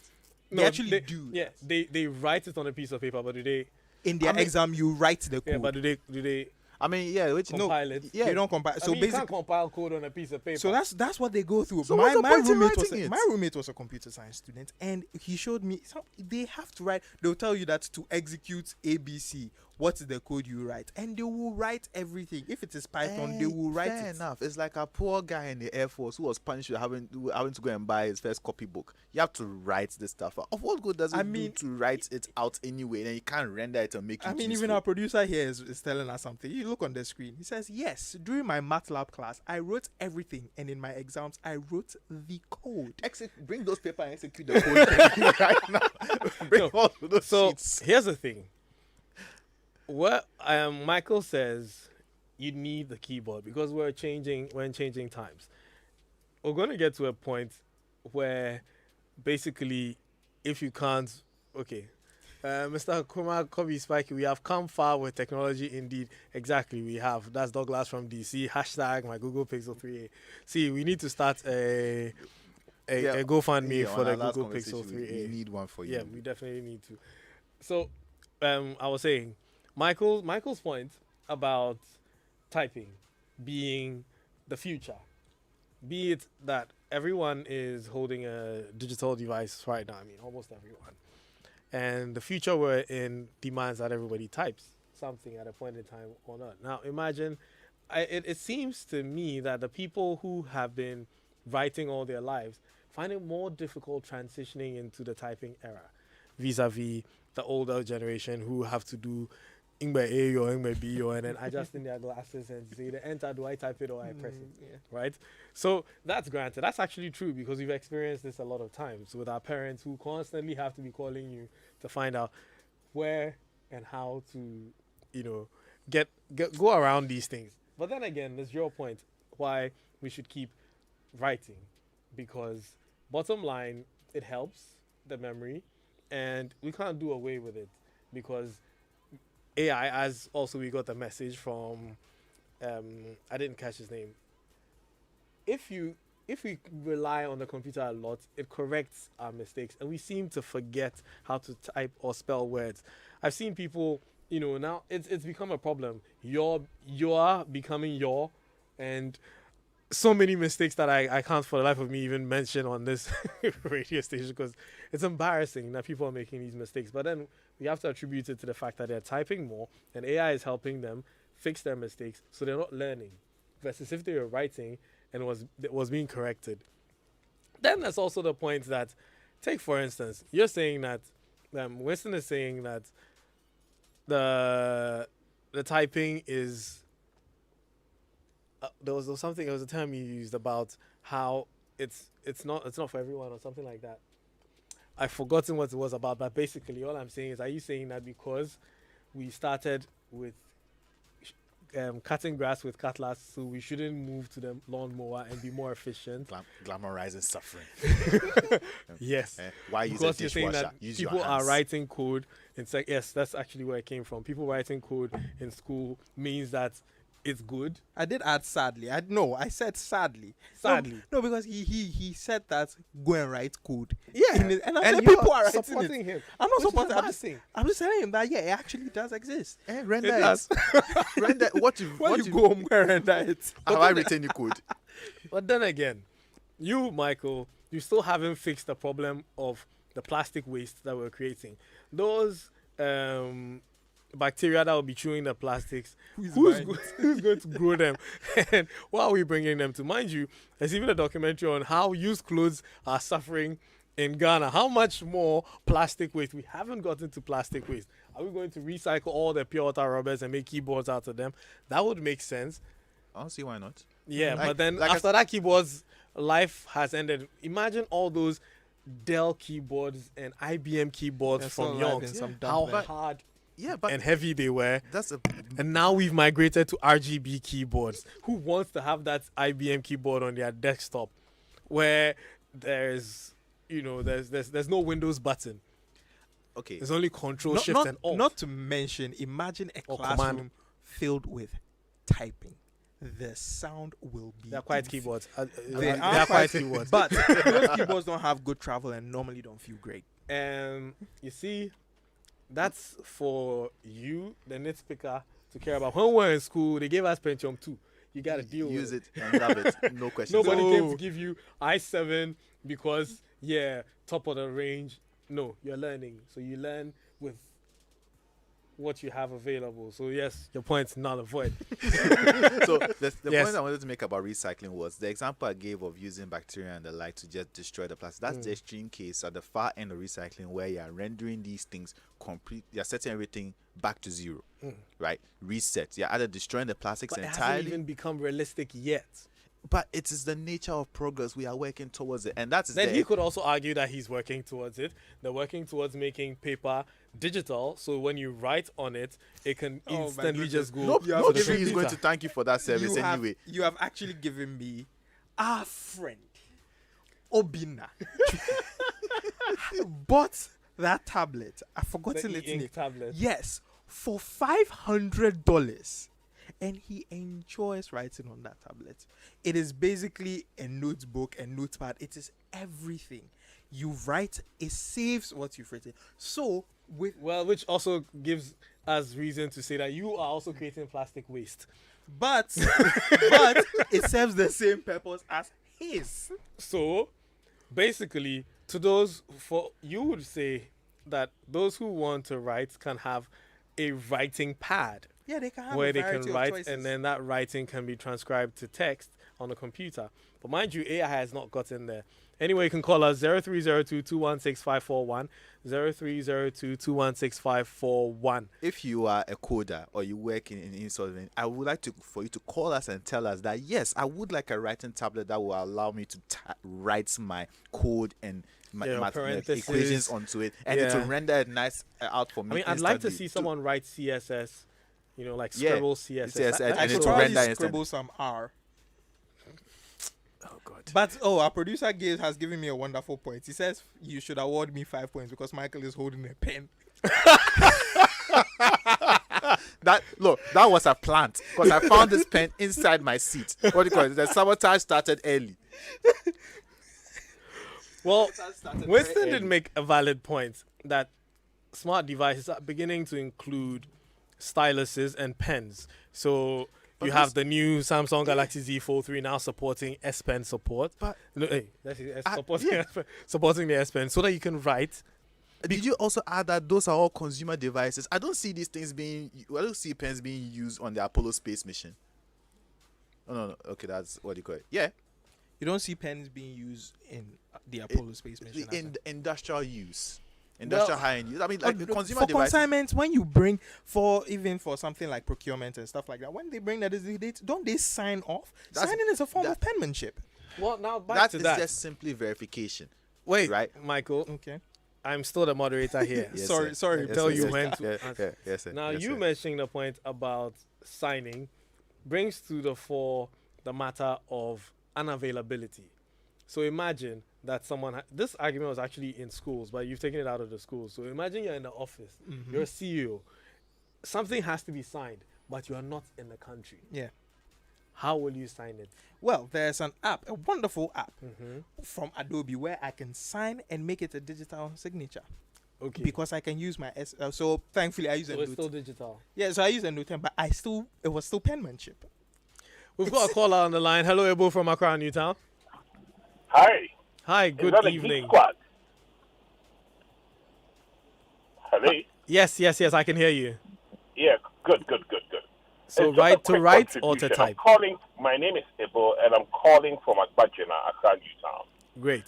They No, actually do. Yeah, they write it on a piece of paper, but do they? In their exam, you write the code. Yeah, but do they I mean, yeah, which compile it? yeah, They don't compile. So So you can't basically, compile code on a piece of paper. so that's what they go through. So what's the point in writing it? My roommate was a computer science student, and he showed me they have to write. They'll tell you that to execute ABC, what's the code you write, and they will write everything. If it is Python, they will write fair it. enough. It's like a poor guy in the Air Force who was punished for having to go and buy his first copybook. You have to write this stuff out. Of what good does it do to write it out anyway? Then you can't render it and make it I mean, useful? even our producer here is telling us something. You look on the screen. He says, yes, during my MATLAB class, I wrote everything. And in my exams, I wrote the code. Bring those paper and execute the code right now. Bring all those So sheets. here's the thing. What Michael says, you need the keyboard because we're in changing times. We're going to get to a point where basically, if you can't, okay, Mr. Kumar Kobe Spikey, we have come far with technology indeed. Exactly, we have. That's Douglas from DC. Hashtag my Google Pixel 3a. See, we need to start a GoFundMe for the on our last Google Pixel conversation, 3a. we need one for you. Yeah, we definitely need to. So, I was saying, Michael's point about typing being the future, be it that everyone is holding a digital device right now. I mean, almost everyone. And the future we're in demands that everybody types something at a point in time or not. Now, imagine, it seems to me that the people who have been writing all their lives find it more difficult transitioning into the typing era vis-a-vis the older generation who have to do Ingbe A or Ingbe B or and then adjusting their glasses and say the enter, do I type it or I press it? Yeah. Right? So that's granted. That's actually true because we've experienced this a lot of times with our parents who constantly have to be calling you to find out where and how to, go around these things. But then again, there's your point why we should keep writing because bottom line, it helps the memory and we can't do away with it because AI, as also we got a message from, I didn't catch his name. If we rely on the computer a lot, it corrects our mistakes, and we seem to forget how to type or spell words. I've seen people, now it's become a problem. You're becoming your, and so many mistakes that I can't for the life of me even mention on this radio station because it's embarrassing that people are making these mistakes. But then we have to attribute it to the fact that they're typing more and AI is helping them fix their mistakes so they're not learning. Versus if they were writing and it was being corrected. Then there's also the point that, take for instance, you're saying that, Winston is saying that the typing is, there was a term you used about how it's not for everyone or something like that. I've forgotten what it was about, but basically all I'm saying is, are you saying that because we started with cutting grass with cutlass, so we shouldn't move to the lawnmower and be more efficient? Glamorizing suffering. Yes. Why use Because a you're saying dishwasher? that Use people your are hands. writing code in yes, that's actually where it came from. People writing code in school means that it's good. I did add sadly. I said sadly. Sadly. No, because he said that go and write code. Yeah. And I And said you're people are writing supporting it. him. I'm not Which is supporting. embarrassing. I'm just telling him that it actually does exist. Render It does. Render what you When what you you go home, go and render it. have I written the code? But then again, you, Michael, you still haven't fixed the problem of the plastic waste that we're creating. Those bacteria that will be chewing the plastics, who's going to grow them? And what are we bringing them to? Mind you, there's even a documentary on how used clothes are suffering in Ghana. How much more plastic waste? We haven't gotten to plastic waste. Are we going to recycle all the pure water rubbers and make keyboards out of them? That would make sense. I don't see why not. Yeah, Like- but then like I after that keyboards, life has ended. Imagine all those Dell keyboards and IBM keyboards Yeah, from so Young. life in some How dump hard Yeah, but and heavy they were. that's a And now we've migrated to RGB keyboards. Who wants to have that IBM keyboard on their desktop where there's no Windows button. okay. There's only control shift and alt. Not to mention, imagine a Or classroom command. filled with typing. the sound will be. They're quiet keyboards. They They are are quiet keyboards. but those keyboards don't have good travel and normally don't feel great. You see, that's for you, the nitpicker, to care about. When we were in school, they gave us Pentium 2. You got to deal Use with it and love it. No questions. Nobody came to So- give you i7 because, top of the range. No, you're learning. So you learn with what you have available. So, yes, your point's null and void. So the Yes. point I wanted to make about recycling was the example I gave of using bacteria and the like to just destroy the plastic. That's the extreme case at the far end of recycling, where you're rendering these things complete. You're setting everything back to zero, right? Reset. You're either destroying the plastics But it entirely, hasn't even become realistic yet. but it is the nature of progress. We are working towards it, and that's Then the he could also argue that he's working towards it. They're working towards making paper digital, so when you write on it, it can Oh my instantly goodness. just go. no, You have no to tree is going computer. to thank you for that service anyway. You have actually given me our friend Obina bought that tablet. I've forgotten The its e-ink name. tablet. Yes, for $500, and he enjoys writing on that tablet. It is basically a notebook and notepad. It is everything. You write, it saves what you've written. So with Well, which also gives us reason to say that you are also creating plastic waste. but but it serves the same purpose as his. So, basically, to those you would say that those who want to write can have a writing pad Yeah, they can have where a they variety can of write, choices. and then that writing can be transcribed to text on a computer. But mind you, AI has not gotten there. Anyway, you can call us 0302-216-541, 0302-216-541. If you are a coder or you work in insolvent, I would like for you to call us and tell us that yes, I would like a writing tablet that will allow me to write my code and my Yeah, parentheses. equations onto it, and it will Yeah. render it nice out for me. I mean, I'd like to instantly. see someone write CSS, like Yeah, scribble CSS. CSS, That- and I it could will probably render instant. scribble some R. Oh, God. But our producer has given me a wonderful point. He says you should award me 5 points because Michael is holding a pen. That was a plant because I found this pen inside my seat. What do you call it? The sabotage started early. Well, started Winston very did early. make a valid point that smart devices are beginning to include styluses and pens. So you have the new Samsung Galaxy Z Fold 3 now supporting S Pen support. But- no, hey, that's it, Ah, supporting, yeah. S Pen, supporting the S Pen so that you can write. Did you also add that those are all consumer devices? I don't see these things I don't see pens being used on the Apollo space mission. Oh, no. Okay, that's what you call it. Yeah, You don't see pens being used in the Apollo space mission. in industrial use, industrial high-end use. I mean, like consumer for devices. consignments, when you bring for something like procurement and stuff like that, when they bring that, don't they sign off? That's- Signing is a form that- of penmanship. Well, now back That to is that. just simply verification. Wait, right? Michael, Okay. I'm still the moderator here. Yes, sorry, sir. sorry. Yes, Tell sir. you Yes, when sir. to Yeah, answer. yes, sir. Now, Yes, you sir. mentioning the point about signing brings to the fore the matter of unavailability. So imagine that someone, this argument was actually in schools, but you've taken it out of the schools. So imagine you're in the office, you're a CEO, something has to be signed, but you are not in the country. Yeah. How will you sign it? Well, there's an app, a wonderful app from Adobe where I can sign and make it a digital signature. Okay. Because I can use my so thankfully I use so a it's Note. still digital. Yeah, so I use a Note 10, but it was still penmanship. We've got a caller on the line. Hello, Ebo from Accra, Newtown. Hi. Hi, Is good that a evening. Geek Squad? Hello? Yes, I can hear you. Yeah, good. So It's just a to quick write or to contribution. type? My name is Ibo, and I'm calling from Agbajina, Accra, Newtown. Great.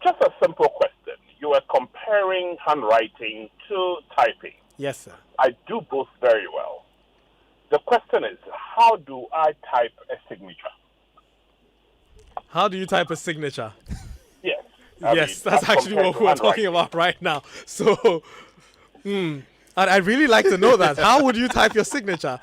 Just a simple question. You were comparing handwriting to typing. Yes, sir. I do both very well. The question is, how do I type a signature? How do you type a signature? Yes. Yes, that's actually what we're talking about right now. So, I'd really like to know that. How would you type your signature?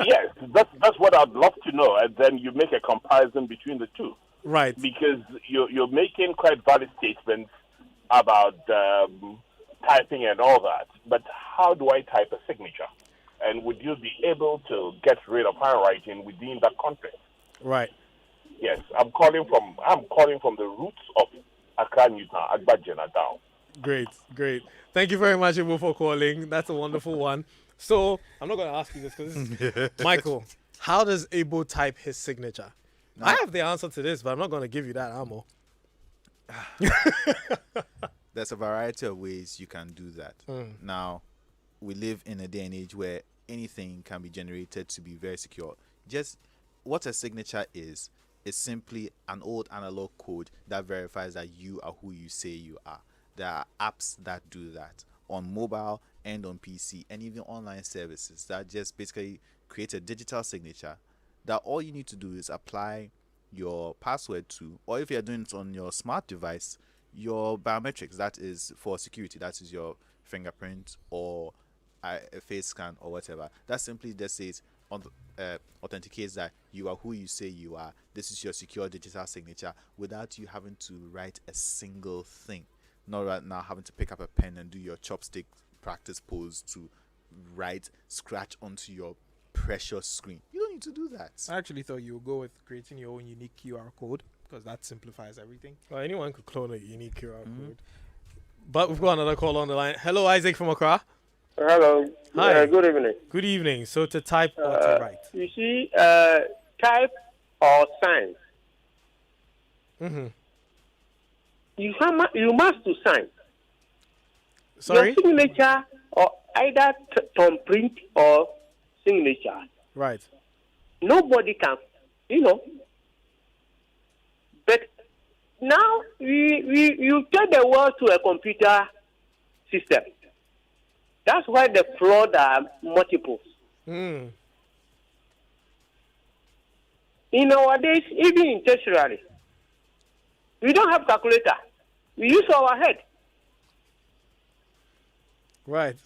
Yes, that's what I'd love to know, and then you make a comparison between the two. Right. Because you're making quite valid statements about typing and all that. But how do I type a signature? And would you be able to get rid of handwriting within that context? Right. Yes, I'm calling from the roots of Accra, Newton, Agbajena down. Great, great. Thank you very much, Ibu, for calling. That's a wonderful one. So I'm not going to ask you this because Michael, how does Abo type his signature? I have the answer to this, but I'm not going to give you that ammo. There's a variety of ways you can do that. Now, we live in a day and age where anything can be generated to be very secure. Just what a signature is simply an old analog code that verifies that you are who you say you are. There are apps that do that on mobile and on PC and even online services that just basically create a digital signature that all you need to do is apply your password to, or if you're doing it on your smart device, your biometrics, that is for security, that is your fingerprint or a face scan or whatever. That simply just says authenticates that you are who you say you are. This is your secure digital signature without you having to write a single thing. Not right now having to pick up a pen and do your chopstick practice pose to write scratch onto your precious screen. You don't need to do that. I actually thought you would go with creating your own unique QR code because that simplifies everything. Well, anyone could clone a unique QR code. But we've got another call on the line. Hello, Isaac from Accra. Hello. Hi. Good evening. Good evening. So to type or to write? You see, type or sign. Mm-hmm. You must to sign. Sorry? Your signature or either thumbprint or signature. Right. Nobody can, But now you take the world to a computer system. That's why the fraud are multiples. Mm. In our days, even in tertiary, we don't have calculator. We use our head. Right.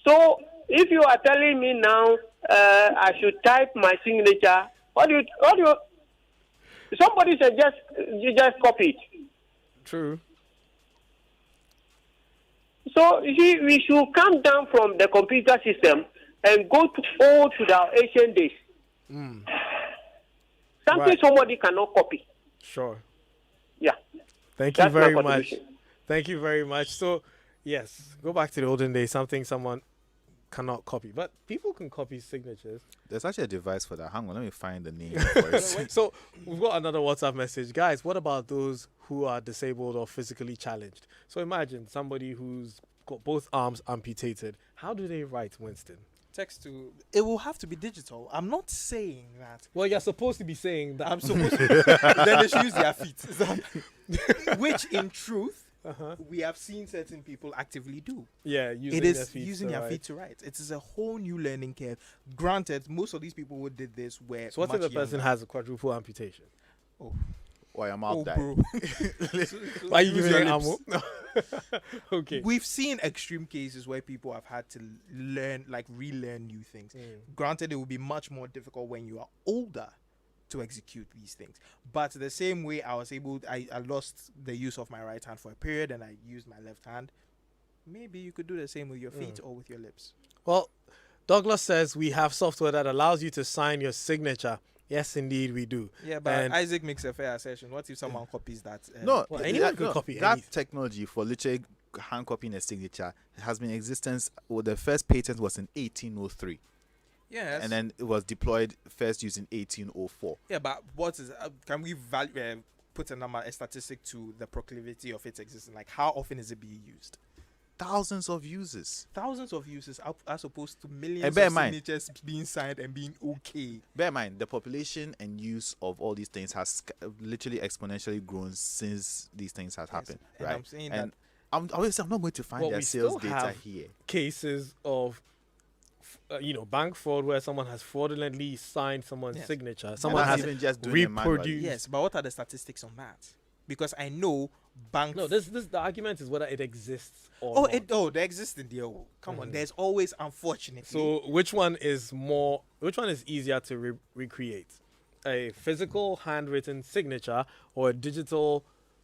So if you are telling me now I should type my signature, what do you somebody said you just copy it. True. So you see, we should come down from the computer system and go to the ancient days. Mm. Something Right. somebody cannot copy. Sure. Yeah. Thank you That's my very much. contribution. Thank you very much. So, yes, go back to the olden days, something someone cannot copy. But people can copy signatures. There's actually a device for that. Hang on, let me find the name for it. So, we've got another WhatsApp message. Guys, what about those who are disabled or physically challenged? So, imagine somebody who's got both arms amputated. How do they write, Winston? Text to it will have to be digital. I'm not saying that. Well, you're supposed to be saying that. I'm supposed to. Then they should use their feet. Which, in truth, we have seen certain people actively do. Yeah, using It is their feet using to their write. feet to write. It is a whole new learning curve. Granted, most of these people who did this were. So, what if much the person younger. has a quadruple amputation? Why your mouth died. bro. Why are you Use giving your ammo? Okay. We've seen extreme cases where people have had to relearn new things. Granted, it will be much more difficult when you are older to execute these things. But the same way I lost the use of my right hand for a period and I used my left hand, maybe you could do the same with your feet or with your lips. Well, Douglas says we have software that allows you to sign your signature. Yes, indeed, we do. Yeah, but And- Isaac makes a fair assertion. What if someone copies that? No, Well, anyone can no, copy that anything. technology for literally hand copying a signature has been in existence. Well, the first patent was in 1803, Yes. and then it was deployed first used in 1804. Yeah, but what is? Can we put a statistic to the proclivity of its existence? Like, how often is it being used? Thousands of users. Thousands of users as opposed to millions And bear in of mind- signatures being signed and being okay. Bear in mind, the population and use of all these things has literally exponentially grown since these things have happened. and right? I'm saying and I'm obviously I'm not going to find Well, their we sales still data have here. cases of, bank fraud where someone has fraudulently signed someone's Yes. signature. Someone that's has even just doing it manually. reproduced. Yes, but what are the statistics on that? Because I know bank. No, the argument is whether it exists or not. they exist in the come on. There's always, unfortunately. So which one is easier to recreate? A physical handwritten signature or a digital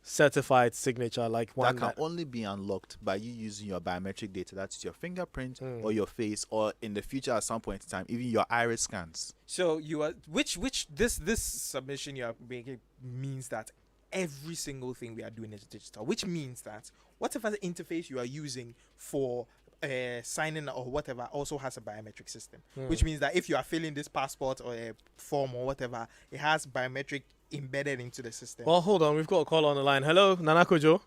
certified signature, like one That can only be unlocked by you using your biometric data. That's your fingerprint or your face, or in the future at some point in time, even your iris scans. So you are which this submission you are making means that every single thing we are doing is digital, which means that whatever the interface you are using for signing or whatever also has a biometric system, which means that if you are filling this passport or a form or whatever, it has biometric embedded into the system. Well, hold on. We've got a call on the line. Hello, Nana Kojo.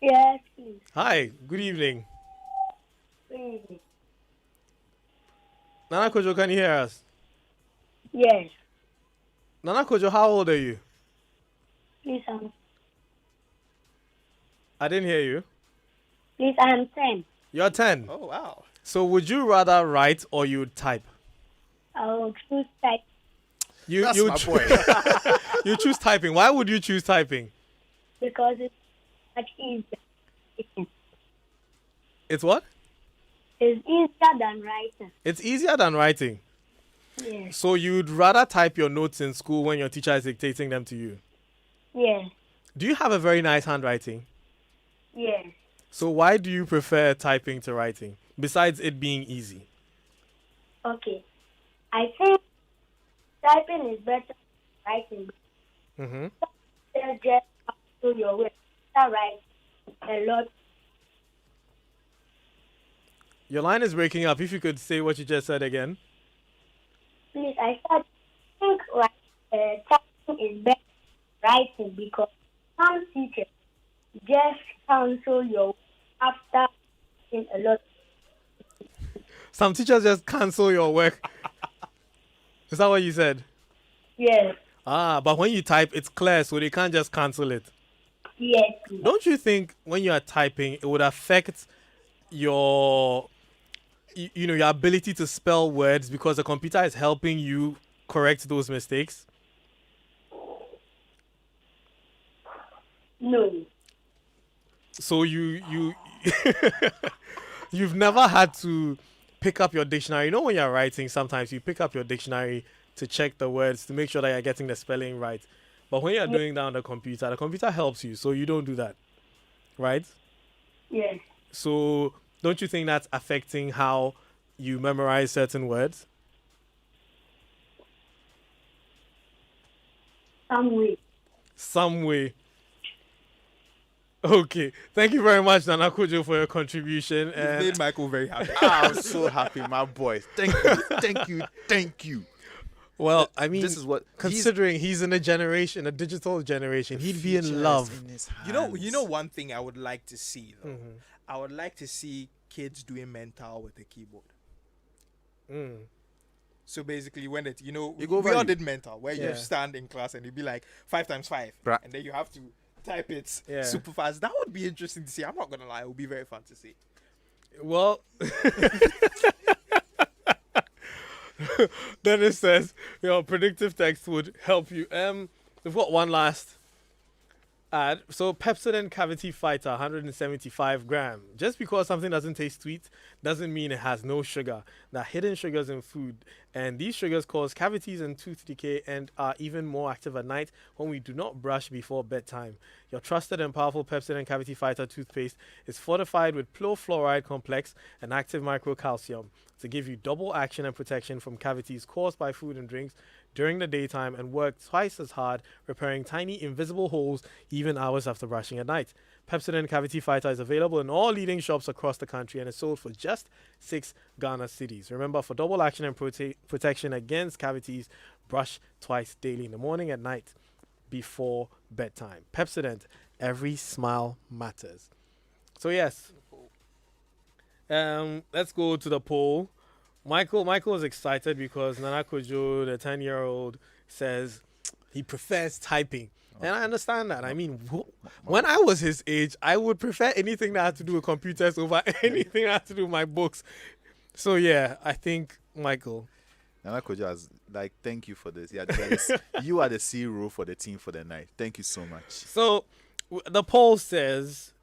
Yes, please. Hi. Good evening. Please. Nana Kojo, can you hear us? Yes. Nana Kojo, how old are you? Please, I didn't hear you. please, I am 10. You're 10. Oh wow. So would you rather write or you type? I will choose type You That's you my choo- boy. you choose typing. Why would you choose typing? because it's much easier. It's what? It's easier than writing. It's easier than writing. Yes. So you'd rather type your notes in school when your teacher is dictating them to you. Yes. Do you have a very nice handwriting? Yes. So why do you prefer typing to writing, besides it being easy? Okay. I think typing is better than writing. Mm-hmm. Just do your way. Write a lot. Your line is breaking up. If you could say what you just said again. Please, I think typing is better than writing because some teachers just cancel your after in a lot. Some teachers just cancel your work. Is that what you said? Yes. Ah, but when you type, it's clear, so they can't just cancel it. Yes. Don't you think when you are typing, it would affect your, your ability to spell words because the computer is helping you correct those mistakes? No. So you you've never had to pick up your dictionary. You know when you're writing, sometimes you pick up your dictionary to check the words to make sure that you're getting the spelling right. But when you're doing that on the computer helps you, so you don't do that, right? Yes. So don't you think that's affecting how you memorize certain words? Some way. Okay. Thank you very much, Nana Kojo, for your contribution. You And made Michael very happy. I'm so happy, my boy. Thank you, thank you, thank you. well, I mean, This is what considering he's in a digital generation, he'd be in love. You know one thing I would like to see though. I would like to see kids doing mental with a keyboard. So basically, when it go we over all you. did mental where Yeah. you stand in class and it'd be like 5 times 5, Bruh. and then you have to type it Yeah. super fast. That would be interesting to see. I'm not gonna lie, it would be very fun to see. Well, Dennis says your predictive text would help you. We've got one last ad. So Pepsodent Cavity Fighter, 175 gram. Just because something doesn't taste sweet doesn't mean it has no sugar. There are hidden sugars in food, and these sugars cause cavities and tooth decay and are even more active at night when we do not brush before bedtime. Your trusted and powerful Pepsodent Cavity Fighter toothpaste is fortified with fluoride complex and active microcalcium to give you double action and protection from cavities caused by food and drinks during the daytime, and work twice as hard repairing tiny invisible holes even hours after brushing at night. Pepsodent Cavity Fighter is available in all leading shops across the country and is sold for just 6 Ghana cities. Remember, for double action and protection against cavities, brush twice daily, in the morning and night before bedtime. Pepsodent, every smile matters. So yes, let's go to the poll. Michael is excited because Nana Kojo, the 10-year-old, says he prefers typing. And I understand that. I mean, when I was his age, I would prefer anything that had to do with computers over anything that had to do with my books. So yeah, I think Michael. Nana Kojo has thank you for this. Yeah, you are the CEO for the team for the night. Thank you so much. So the poll says,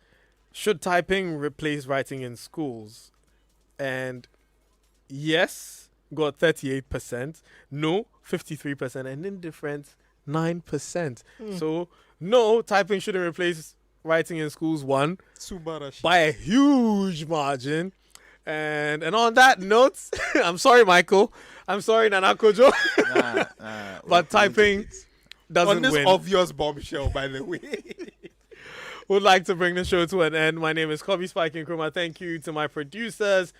should typing replace writing in schools? And yes, got 38%, no, 53%, and indifferent, 9%. So, no, typing shouldn't replace writing in schools, one, by a huge margin. And on that note, I'm sorry, Michael. I'm sorry, Nana Kojo. But typing doesn't On this win. obvious bombshell, by the way. Would like to bring the show to an end. My name is Kobe Spike Nkrumah. Thank you to my producers,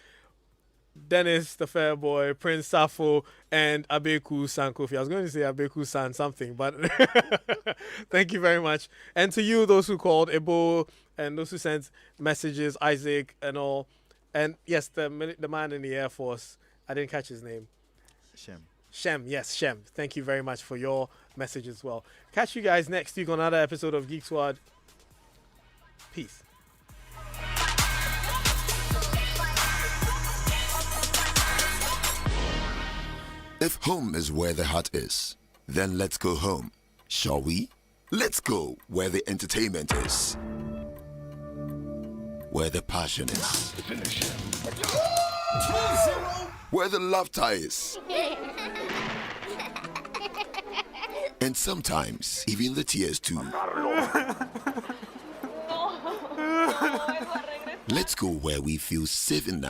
Dennis the Fair Boy, Prince Safo, and Abeku Sankofi. I was going to say Abeku San something, but thank you very much. And to you, those who called, Ebo, and those who sent messages, Isaac, and all. And yes, the man in the Air Force. I didn't catch his name. Shem, yes, Shem. Thank you very much for your message as well. Catch you guys next week on another episode of Geek Squad. Peace. If home is where the heart is, then let's go home, shall we? Let's go where the entertainment is, where the passion is, where the laughter is, and sometimes even the tears too. Let's go where we feel safe enough